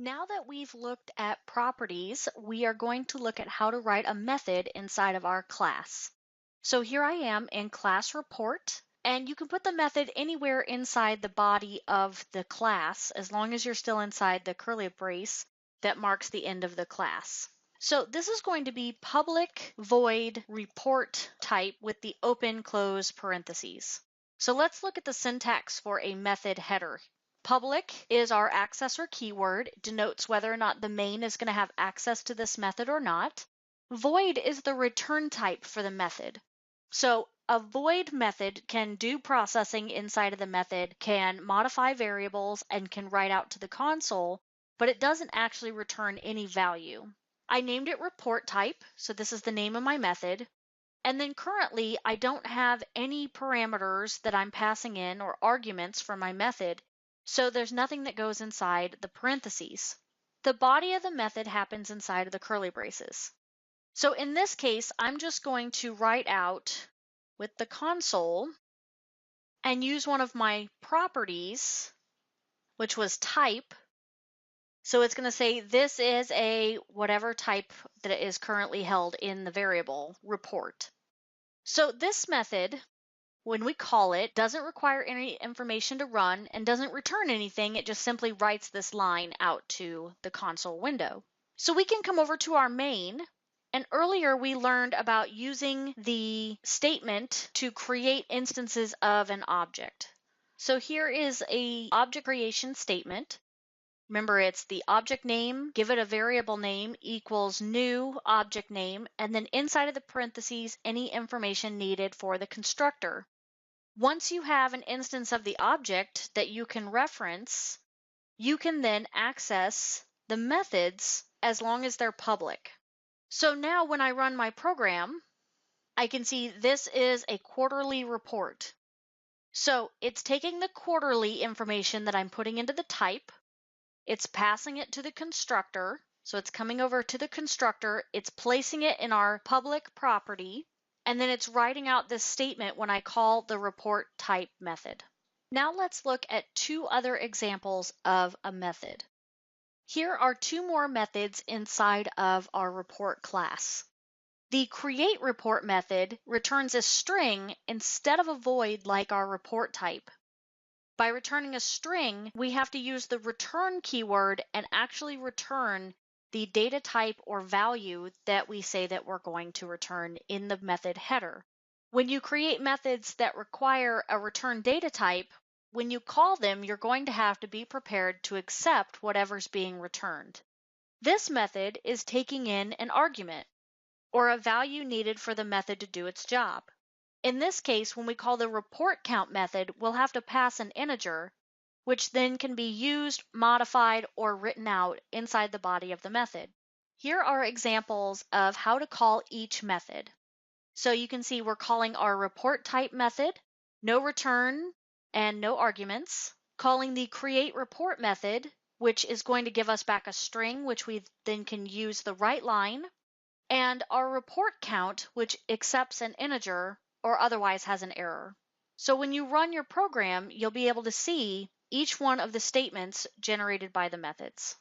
Now that we've looked at properties, we are going to look at how to write a method inside of our class. So here I am in class report, and you can put the method anywhere inside the body of the class as long as you're still inside the curly brace that marks the end of the class. So this is going to be public void report type with the open close parentheses. So let's look at the syntax for a method header. Public is our accessor keyword, denotes whether or not the main is going to have access to this method or not. Void is the return type for the method. So a void method can do processing inside of the method, can modify variables, and can write out to the console, but it doesn't actually return any value. I named it report type, so this is the name of my method. And then currently I don't have any parameters that I'm passing in or arguments for my method, so there's nothing that goes inside the parentheses. The body of the method happens inside of the curly braces. So in this case, I'm just going to write out with the console and use one of my properties, which was type. So it's going to say this is a whatever type that is currently held in the variable report. So this method, when we call it, doesn't require any information to run and doesn't return anything. It just simply writes this line out to the console window. So we can come over to our main, and earlier we learned about using the statement to create instances of an object. So here is an object creation statement. Remember, it's the object name, give it a variable name equals new object name, and then inside of the parentheses, any information needed for the constructor. Once you have an instance of the object that you can reference, you can then access the methods as long as they're public. So now when I run my program, I can see this is a quarterly report. So it's taking the quarterly information that I'm putting into the type, it's passing it to the constructor, so it's coming over to the constructor, it's placing it in our public property, and then it's writing out this statement when I call the report type method. Now let's look at two other examples of a method. Here are two more methods inside of our report class. The create report method returns a string instead of a void like our report type. By returning a string, we have to use the return keyword and actually return the data type or value that we say that we're going to return in the method header. When you create methods that require a return data type, when you call them, you're going to have to be prepared to accept whatever's being returned. This method is taking in an argument, or a value needed for the method to do its job. In this case, when we call the report count method, we'll have to pass an integer, which then can be used, modified, or written out inside the body of the method. Here are examples of how to call each method. So you can see we're calling our report type method, no return and no arguments, calling the create report method, which is going to give us back a string, which we then can use the right line, and our report count, which accepts an integer or otherwise has an error. So when you run your program, you'll be able to see each one of the statements generated by the methods.